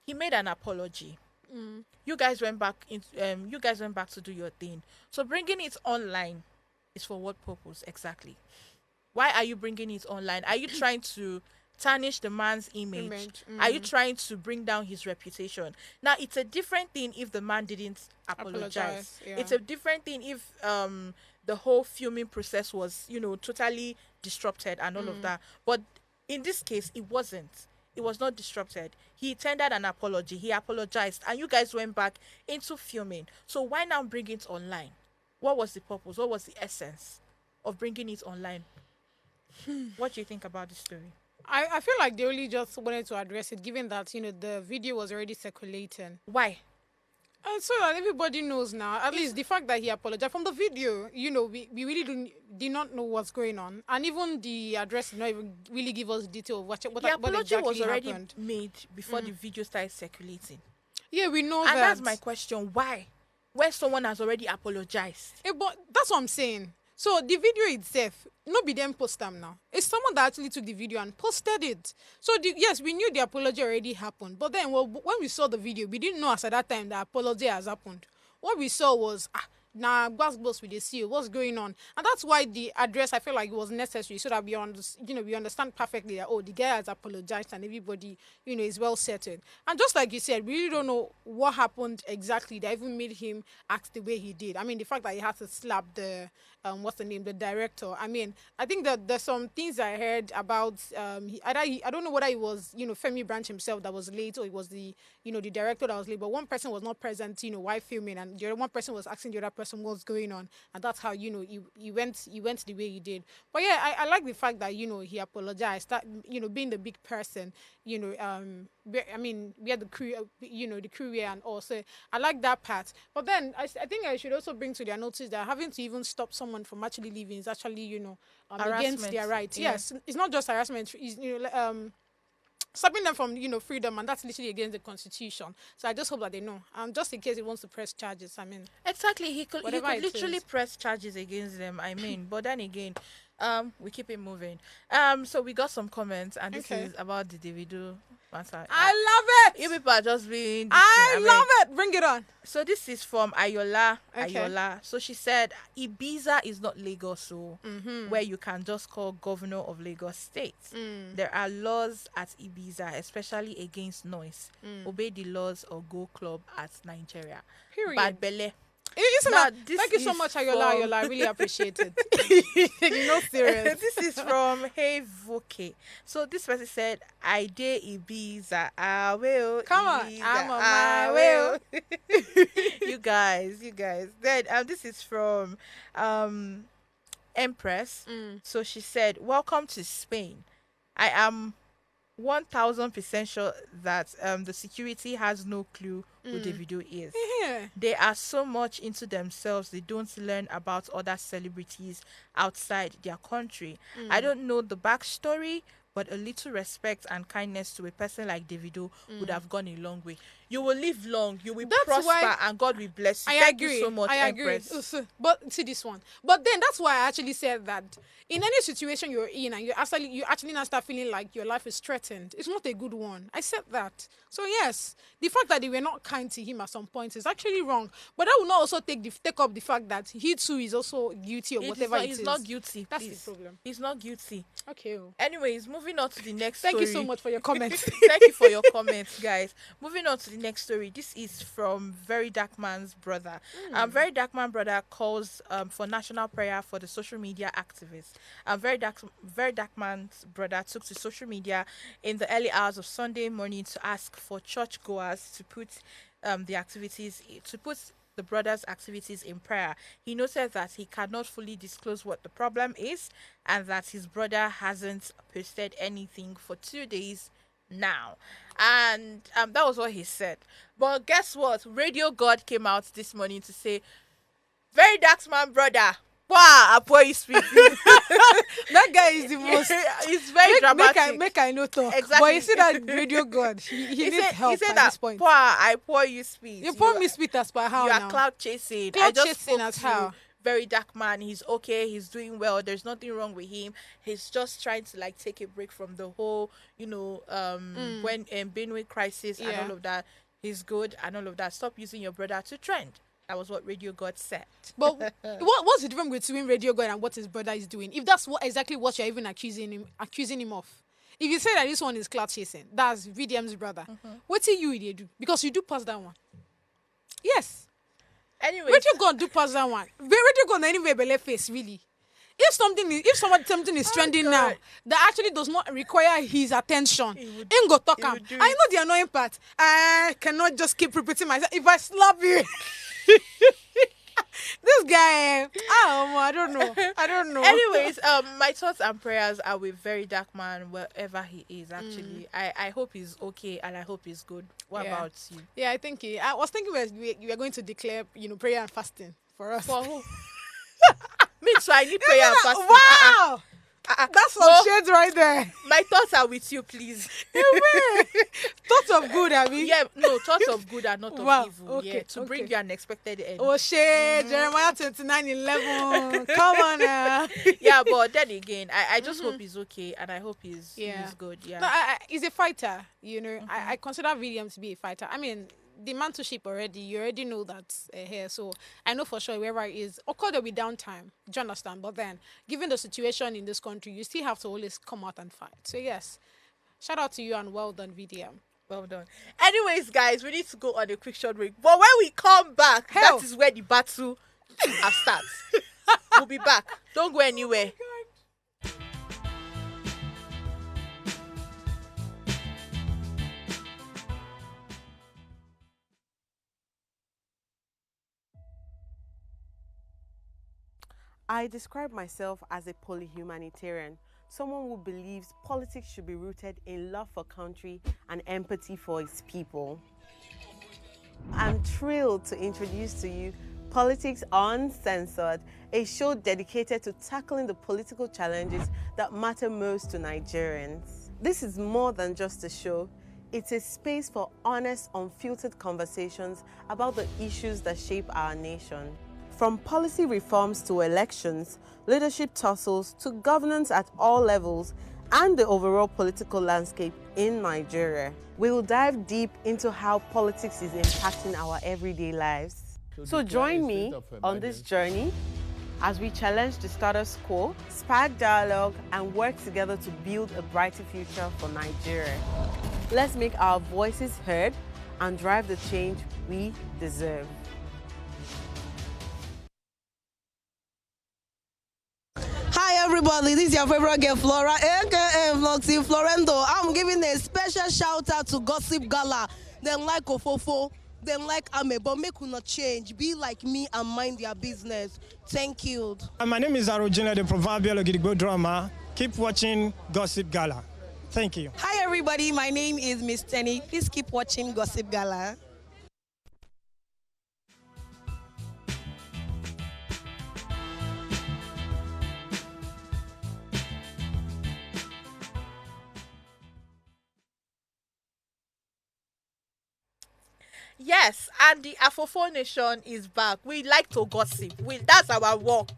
he made an apology. You guys went back to do your thing. So bringing it online is for what purpose exactly? Why are you bringing it online? Are you trying to tarnish the man's image? Are you trying to bring down his reputation? Now, it's a different thing if the man didn't apologize. Yeah. It's a different thing if the whole filming process was, totally disrupted and all of that. But in this case, it wasn't. It was not disrupted. He tendered an apology. He apologized. And you guys went back into filming. So why now bring it online? What was the purpose? What was the essence of bringing it online? What do you think about this story? I feel like they only just wanted to address it, given that, the video was already circulating. Why? And so that everybody knows now, at least the fact that he apologized from the video, we really did not know what's going on. And even the address did not even really give us detail of what apology exactly was already happened. made before the video started circulating. Yeah, we know and that. And that's my question. Why? When someone has already apologized? But that's what I'm saying. So the video itself, nobody them post them now. It's someone that actually took the video and posted it. So yes, we knew the apology already happened. But then when we saw the video, we didn't know as at that time the apology has happened. What we saw was nah, boss with the CEO, what's going on? And that's why the address, I feel like it was necessary so that we we understand perfectly that, oh, the guy has apologized and everybody, is well settled. And just like you said, we really don't know what happened exactly that even made him act the way he did. I mean, the fact that he had to slap the, what's the name, the director. I mean, I think that there's some things I heard about, I don't know whether it was, Femi Branch himself that was late or it was the, the director that was late, but one person was not present, while filming, and the other one person was asking the other person what's going on, and that's how, he went the way he did. But yeah, I like the fact that, he apologized, that, being the big person, we had the crew, the crew here and all. So I like that part. But then I think I should also bring to their notice that having to even stop someone from actually leaving is actually, against their rights. Yeah. Yes, it's not just harassment. It's, stopping them from, freedom, and that's literally against the constitution. So I just hope that they know. Just in case he wants to press charges, I mean. Exactly, he could literally is. press charges against them. I mean, but then again, we keep it moving. So we got some comments, and this is about the Davido matter. I love it. You people are just being. I love it. Bring it on. So this is from Ayola. Okay. Ayola. So she said, Ibiza is not Lagos, so where you can just call governor of Lagos State. There are laws at Ibiza, especially against noise. Obey the laws or go club at Nigeria. Period. Bad belle. Isn't Now, that, thank you so much, Ayola. Ayola, I really appreciate it. You're not serious. This is from Hey Voke. So this person said, I dare Ibiza, I will. Come on, Ibiza, I'm on I my will. you guys. Then this is from Empress. So she said, welcome to Spain. I am 1000% sure that the security has no clue who Davido is. Yeah. They are so much into themselves, they don't learn about other celebrities outside their country. I don't know the backstory, but a little respect and kindness to a person like Davido would have gone a long way. You will live long, you will prosper, and God will bless you. Thank you so much, Empress. But see this one. But then that's why I actually said that in any situation you're in and you actually now start feeling like your life is threatened, it's not a good one. I said that. So yes, the fact that they were not kind to him at some point is actually wrong. But that will not also take up the fact that he too is also guilty of whatever it is. He's not guilty. That's please. the problem. He's not guilty. Okay. Anyways, moving on to the next Thank story. you so much for your comments. Thank you for your comments, guys. Moving on to the next story. This is from Very Dark Man's brother. Very Dark Man brother calls for national prayer for the social media activists. Very Dark Man's brother took to social media in the early hours of Sunday morning to ask for churchgoers to put the brother's activities in prayer. He noted that he cannot fully disclose what the problem is and that his brother hasn't posted anything for 2 days now. And that was what he said. But guess what? Radio God came out this morning to say, Very Dark Man brother, wow, I pour you speak. That guy is the most. He's very dramatic. Make I know talk. Exactly. But you see that Radio God, he needs help he said at that, this point. I pour you speed. You pour me speed as per how You now? are cloud chasing. Cloud I just chasing spoke as to how? Very Dark Man. He's okay. He's doing well. There's nothing wrong with him. He's just trying to take a break from the whole, when Benue crisis and all of that. He's good and all of that. Stop using your brother to trend. That was what Radio God said. But what's the difference between Radio God and what his brother is doing? If that's exactly what you're even accusing him of. If you say that this one is cloud chasing, that's VDM's brother. What do you do? Because you do pass that one. Yes. Anyway, Radio God do pass that one. Radio God anyway belle face really. If something is trending now that actually does not require his attention, ain't go talk am. I know the annoying part. I cannot just keep repeating myself. If I slap you, this guy, I don't know. Anyways, my thoughts and prayers are with Very Dark Man wherever he is. Actually, I hope he's okay and I hope he's good. What about you? Yeah, I think I was thinking we are going to declare prayer and fasting for us. For who? Me too. I need prayer and fasting. Wow. That's some shades right there. My thoughts are with you, please. Thoughts of good, I mean. Yeah, no, thoughts of good and not of evil. Okay, to bring you an expected end. Oh shit, Jeremiah 29:11. Come on now. Yeah, but then again, I just hope he's okay and I hope he's good. Yeah. No, he's a fighter, I consider William to be a fighter. I mean, the mentorship already. You already know that here. So I know for sure wherever it is, of course there'll be downtime. Do you understand? But then, given the situation in this country, you still have to always come out and fight. So yes, shout out to you and well done, VDM. Well done. Anyways, guys, we need to go on a quick short break. But when we come back, Hell. that is where the battle starts. We'll be back. Don't go anywhere. I describe myself as a polyhumanitarian, someone who believes politics should be rooted in love for country and empathy for its people. I'm thrilled to introduce to you Politics Uncensored, a show dedicated to tackling the political challenges that matter most to Nigerians. This is more than just a show. It's a space for honest, unfiltered conversations about the issues that shape our nation. From policy reforms to elections, leadership tussles to governance at all levels, and the overall political landscape in Nigeria. We will dive deep into how politics is impacting our everyday lives. So join me on this journey as we challenge the status quo, spark dialogue, and work together to build a brighter future for Nigeria. Let's make our voices heard and drive the change we deserve. Hi everybody, this is your favorite girl Flora, aka Vloxy Florendo. I'm giving a special shout out to Gossip Gala. They like Ofofo, they like Ame, but make you not change. Be like me and mind their business. Thank you. My name is Arojina, the proverbial Ogidigbo drama. Keep watching Gossip Gala. Thank you. Hi everybody, my name is Miss Tenny. Please keep watching Gossip Gala. Yes, and the Afofo Nation is back. We like to gossip. That's our work.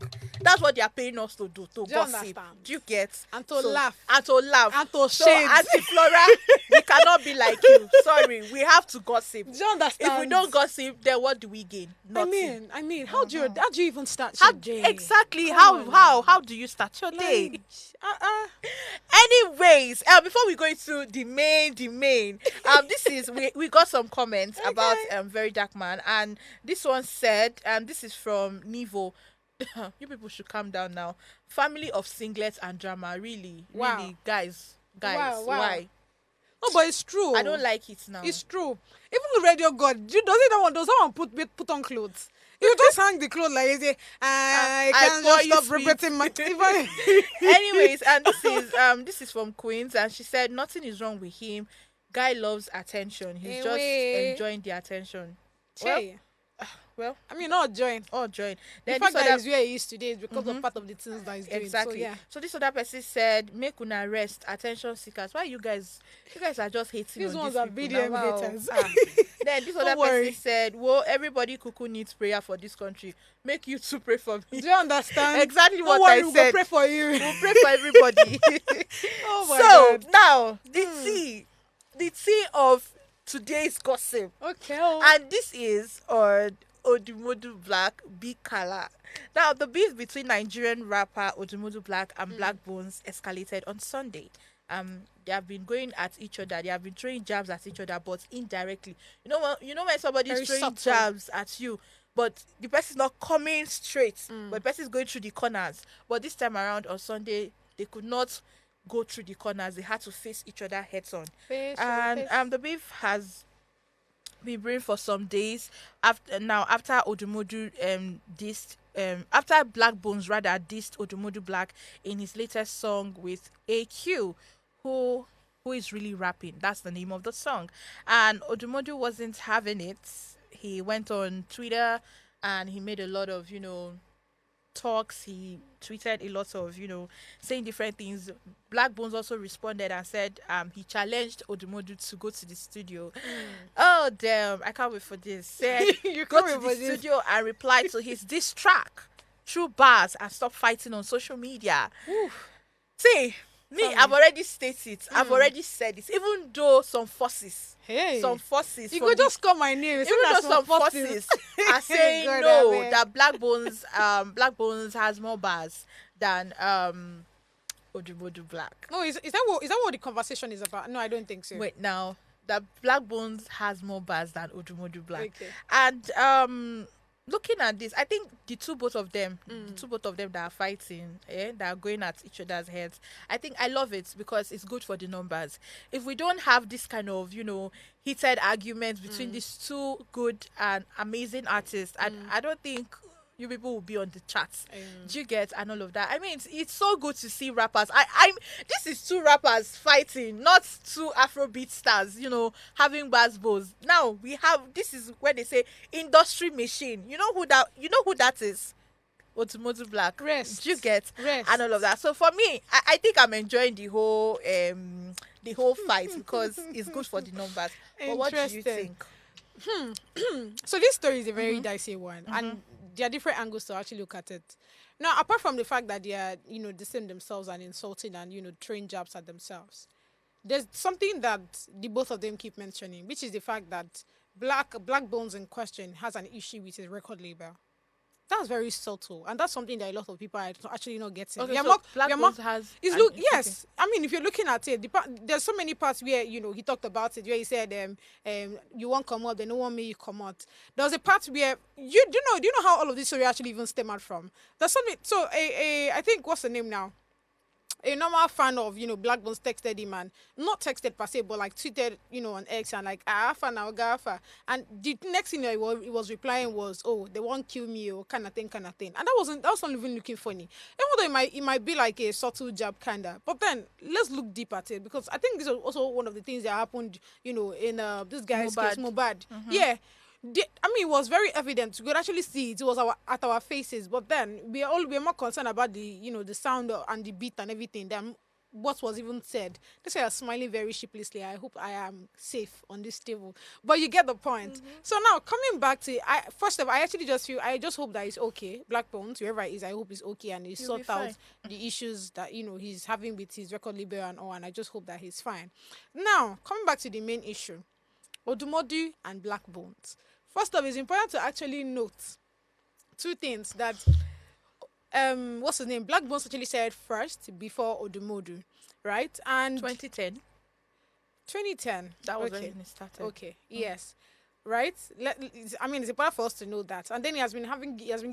That's what they are paying us to do, to Do you gossip. understand? Do you get? And to laugh. And to laugh. And to so, shade. Auntie Flora, we cannot be like you. Sorry, we have to gossip. Do you understand? If we don't gossip, then what do we gain? Nothing. I mean, how do you even start How, your day? exactly. Come on. How do you start your day? Like, Anyways, before we go into the main, this is we got some comments about Very Dark Man, and this one said, this is from Nivo. You people should calm down now. Family of singlets and drama, really, Wow. really, guys, Wow. why? Oh, but it's true. I don't like it now. It's true. Even the Radio God, does someone put on clothes? You just hang the clothes like you say, I can't pour just you stop sweet. repeating my Anyways, and this is from Queens, and she said nothing is wrong with him. Guy loves attention. He's just enjoying the attention. Well, I mean, not join. All join. The Then fact this that other, he's where he is today is because of part of the things that he's doing. exactly. So, yeah. So this other person said, "Make una rest, attention seekers." Why you guys are just hating These on ones these are people BDM now. Wow. haters. Then this other Don't worry. person said, "Well, everybody cuckoo needs prayer for this country. Make you to pray for me." Do you understand? Exactly Don't what worry, I we'll said. pray for you. We'll pray for everybody. Oh my So God. now the tea of today's gossip, Okay. and this is on OdumoduBlvck and GALA. Now the beef between Nigerian rapper OdumoduBlvck and Blaqbonez escalated on Sunday. They have been going at each other. They have been throwing jabs at each other, but indirectly. You know when somebody Very is throwing subtle. jabs at you, but the person is not coming straight, but the person is going through the corners. But this time around on Sunday, they could not go through the corners. They had to face each other heads on. And the beef has been brewing for some days. After Odumodu after Blaqbonez rather dissed OdumoduBlvck in his latest song with AQ, who is really rapping. That's the name of the song. And Odumodu wasn't having it. He went on Twitter and he made a lot of, talks. He tweeted a lot of, saying different things. Blaqbonez also responded and said he challenged Odumodu to go to the studio. Oh damn, I can't wait for this. Said You go can't to wait the for this. studio and reply to his diss track through bars and stop fighting on social media. See, Me, I've already stated it. I've already said it. Even though some forces, You from could just call my name. even though some forces are saying God, no, I mean. that Black Bones has more bars than OdumoduBlvck. No, is that what the conversation is about? No, I don't think so. Wait, now that Black Bones has more bars than OdumoduBlvck. Okay. And looking at this, I think the two both of them that are fighting, that are going at each other's heads, I think I love it because it's good for the numbers. If we don't have this kind of, heated arguments between these two good and amazing artists, I don't think you people will be on the charts. Do you get? And all of that. I mean, it's so good to see rappers. This is two rappers fighting, not two Afrobeat stars, having bars bows. Now this is where they say industry machine. You know who that is? OdumoduBlvck. Rest. Do you get? Rest. And all of that. So for me, I think I'm enjoying the whole fight because it's good for the numbers. But what do you think? So this story is a very dicey one, and there are different angles to actually look at it. Now, apart from the fact that they are, dissing themselves and insulting and, throwing jabs at themselves, there's something that the both of them keep mentioning, which is the fact that Blaqbonez in question has an issue with his record label. That's very subtle, and that's something that a lot of people are actually not getting. Okay, so Blaqbonez has. Yes, I mean, if you're looking at it, there's so many parts where he talked about it, where he said, "You won't come out, then no one may you come out." There was a part where do you know how all of this story actually even stemmed from? There's something. So I think what's the name now? A normal fan of, Blaqbonez texted him, and not texted per se, but like tweeted, on X and like, Afa now, Gafa. And the next thing he was replying was, oh, they won't kill me, or kind of thing. And that was not even looking funny. Even though it might be like a subtle jab kind of. But then let's look deep at it, because I think this was also one of the things that happened, in this guy's case, Mohbad. Yeah. It was very evident. You could actually see it. It was at our faces. But then we're more concerned about the the sound and the beat and everything than what was even said. This guy is smiling very sheepishly. I hope I am safe on this table. But you get the point. So now coming back to first of all, I just hope that he's okay. Blaqbonez, wherever he is, I hope he's okay and he's sort out the issues that he's having with his record label and all. And I just hope that he's fine. Now coming back to the main issue, Odumodu and Blaqbonez. First off, it's important to actually note two things that what's his name? Blaqbonez actually said first before Odumodu, right? And 2010. 2010. That was when it started. Okay. Yes. Right? It's important for us to know that. And then he has been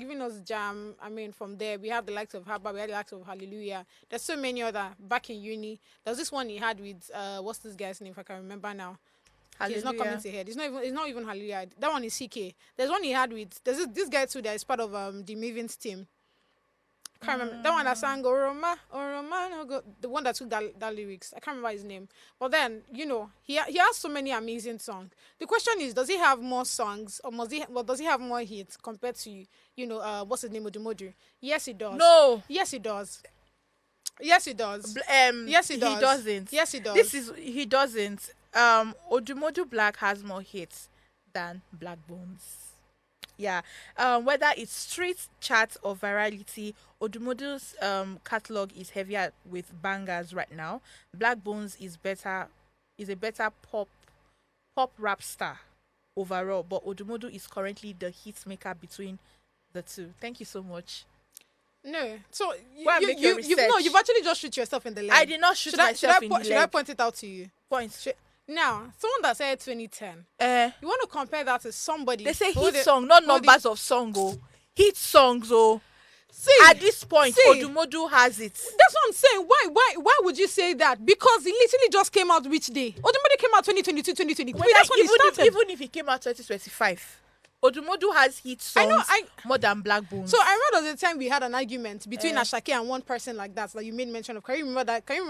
giving us jam. From there we have the likes of Haba, we have the likes of Hallelujah. There's so many other back in uni. There's this one he had with what's this guy's name, if I can remember now. He's not coming to head. It's not even Hallelujah. That one is CK. There's one he had with. There's this guy too that is part of the Mavens team. Can't remember that one that sang Oroma, the one that took that lyrics. I can't remember his name. But then he has so many amazing songs. The question is, does he have more songs, or does he have more hits compared to what's his name, Odumodu? Yes, he does. No. Yes, he does. Yes, he does. Yes, he does. He doesn't. Yes, he does. He doesn't. OdumoduBlvck has more hits than Blaqbonez. Yeah. Whether it's street chart or virality, Odumodu's catalog is heavier with bangers right now. Blaqbonez is a better pop rap star overall, but Odumodu is currently the hit maker between the two. Thank you so much. No, so you've actually just shoot yourself in the leg. I did not shoot myself in the leg. Should I point it out to you? Point. Now, someone that said 2010. You want to compare that to somebody? They say hit song, not numbers of song. Oh, hit songs. Oh, see, at this point, Odumodu has it. That's what I'm saying. Why would you say that? Because he literally just came out which day? Odumodu came out 2022, 2023. That's when he started. Even if he came out 2025. Odumodu has hit songs more than Blaqbonez. So I remember there was a time we had an argument between Ashake and one person like that you made mention of. Can you remember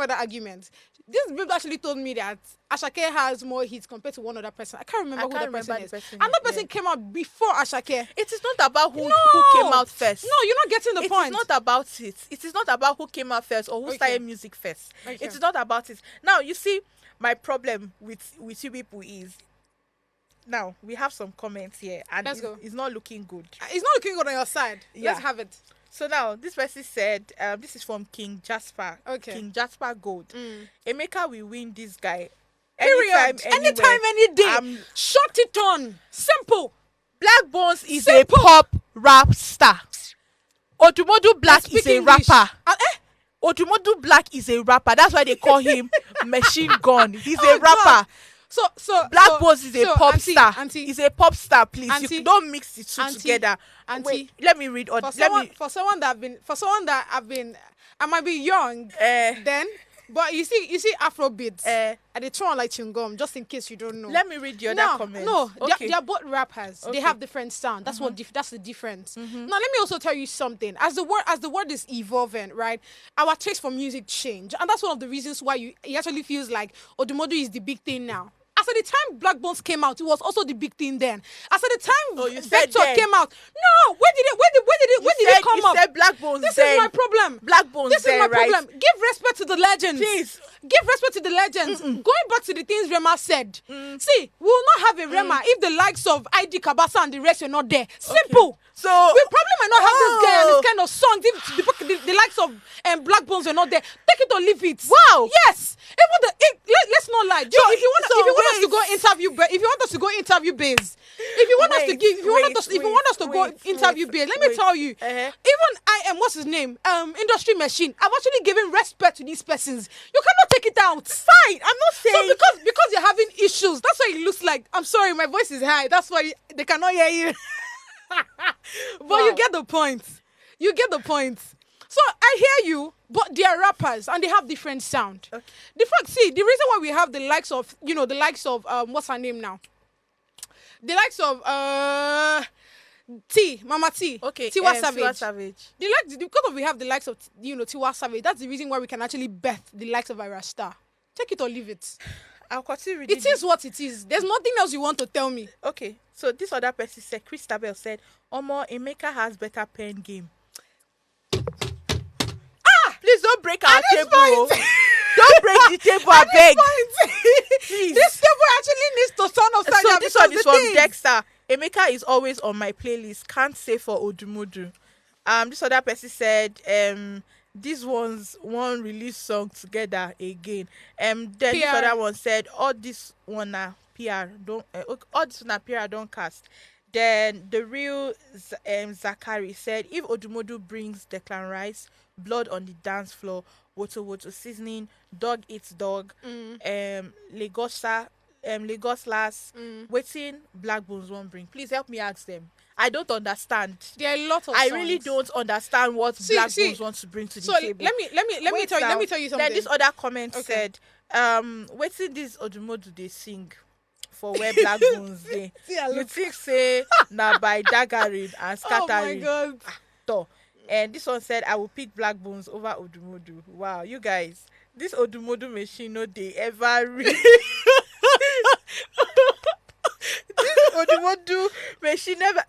that argument? This people actually told me that Ashake has more hits compared to one other person. I can't remember who the person is. And that person came out before Ashake. It is not about who came out first. No, you're not getting the point. It is not about it. It is not about who came out first or who started music first. Okay. It is not about it. Now, you see, my problem with you people is, now we have some comments here and let's go. It's not looking good. It's not looking good on your side. Yeah. Let's have it. So now this person said, this is from King Jasper. Okay. King Jasper Gold. Emeka will win this guy. Period. Anytime, any day. Shut it on. Simple. Blaqbonez is a pop rap star. OdumoduBlvck is a rapper. OdumoduBlvck is a rapper. That's why they call him Machine Gun. He's a rapper. God. So Blaqbonez is a pop star. Auntie, he's a pop star. Please, auntie, you don't mix the two together. Auntie, wait, let me read. For someone that I've been, I might be young then. But you see Afrobeats, they turn like chewing gum, just in case you don't know. Let me read your other comments. No, okay. they're both rappers. Okay. They have different sound. That's that's the difference. Now let me also tell you something. As the word is evolving, right? Our taste for music change, and that's one of the reasons why it actually feels like Odumodu is the big thing now. As at the time Blaqbonez came out, it was also the big thing then. As at the time Vector came out, no, where did it come up? You said Blaqbonez. This is my problem. Blaqbonez. This is my problem. Give respect to the legends. Please. Give respect to the legends. Going back to the things Rema said. See, we will not have a Rema if the likes of ID Kabasa and the rest are not there. Simple. Okay. So we probably might not have this guy and this kind of songs if the likes of Blaqbonez are not there. Take it or leave it. Wow. Yes. Let's not lie. So if you want us to go interview Biz, if you want us to go interview Biz, let me tell you, even I am what's his name, Industry Machine. I'm actually giving respect to these persons. You cannot take it out. Fine. I'm not saying so because you're having issues. That's why it looks like. I'm sorry, my voice is high. That's why they cannot hear you. But you get the point. You get the point. So I hear you, but they are rappers and they have different sound. Okay. The reason why we have the likes of, what's her name now? The likes of Mama T. Okay. Tiwa Savage. Tiwa Savage. Because we have the likes of Tiwa Savage. That's the reason why we can actually birth the likes of Ira Star. Take it or leave it. I'll continue reading. It is what it is. There's nothing else you want to tell me. Okay. So this other person said, Christabel said, Omo, Emeka has better pen game. Please don't break our table. Don't break the table, I beg. Please. This table actually needs to turn upside down. So this one is from Dexter. Emeka is always on my playlist. Can't say for Odumodu. This other person said, these ones won't release song together again. Then PR. This other one said, all this one are PR. All this one are PR don't cast. Then the real Zachary said, if Odumodu brings Declan Rice, blood on the dance floor, woto seasoning, dog eats dog, Lagos last, waiting Blaqbonez won't bring. Please help me ask them. I don't understand. There are a lot of I songs. really don't understand what Blaqbonez wants to bring to the table. Let me tell you something. Then this other comment said, waiting this Odumodu they sing for where Blaqbonez dey. You think say na by daggering and scattering. Oh my God. And this one said, I will pick Blaqbonez over Odumodu. Wow, you guys, this Odumodu machine, no, they ever reach. This Odumodu machine never,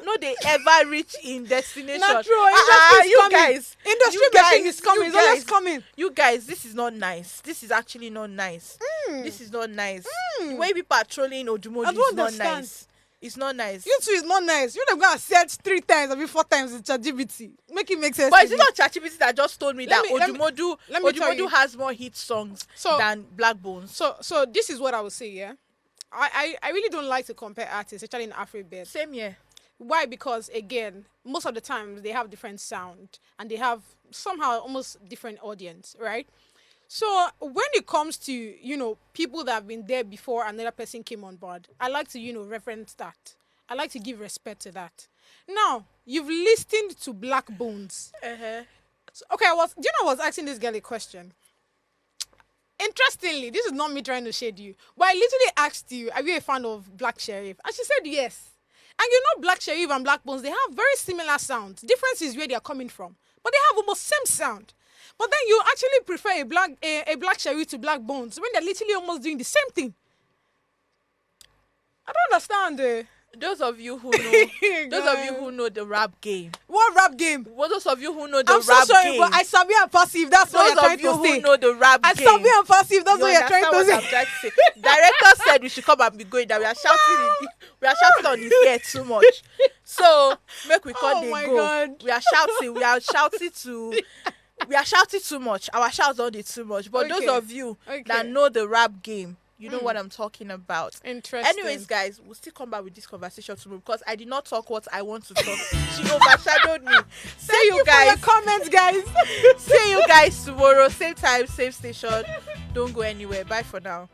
no, they ever reach in destination. Not true. You guys, industry machine is coming. It's always coming. You guys, this is not nice. This is actually not nice. This is not nice. The way people are trolling Odumodu is not nice. It's not nice. You too is not nice. You're going to search 3 times or 4 times in ChatGPT. Make it make sense. But it's not ChatGPT that just told me that Odumodu has more hit songs than Blaqbonez. So this is what I would say, yeah? I really don't like to compare artists, especially in Afrobeat. Same here. Why? Because, again, most of the times they have different sound and they have somehow almost different audience, right? So when it comes to, people that have been there before another person came on board, I like to, reference that. I like to give respect to that. Now, you've listened to Blaqbonez. So, okay, I was asking this girl a question. Interestingly, this is not me trying to shade you, but I literally asked you, are you a fan of Black Sherif? And she said yes. And Black Sherif and Blaqbonez, they have very similar sounds. Difference is where they are coming from, but they have almost same sound. But then you actually prefer a Black Sherif to Blaqbonez when they're literally almost doing the same thing. I don't understand. Those of you who know, the rap game. What rap game? Well, those of you who know the I'm rap so sorry, game. but I sabi and passive. That's what you're trying to say. Those of you who know the rap game. I sabi and passive. That's what you're trying to say. I'm trying to say. Director said we should come and be going. That we are shouting on his ear too much. So make make we call Oh they my go. God. We are shouting. We are shouting to. We are shouting too much. Our shouts don't do too much. But those Okay. of you Okay. that know the rap game, you know what I'm talking about. Interesting. Anyways, guys, we'll still come back with this conversation tomorrow because I did not talk what I want to talk. She overshadowed me. See you guys. For your comments, guys. See you guys tomorrow. Same time, same station. Don't go anywhere. Bye for now.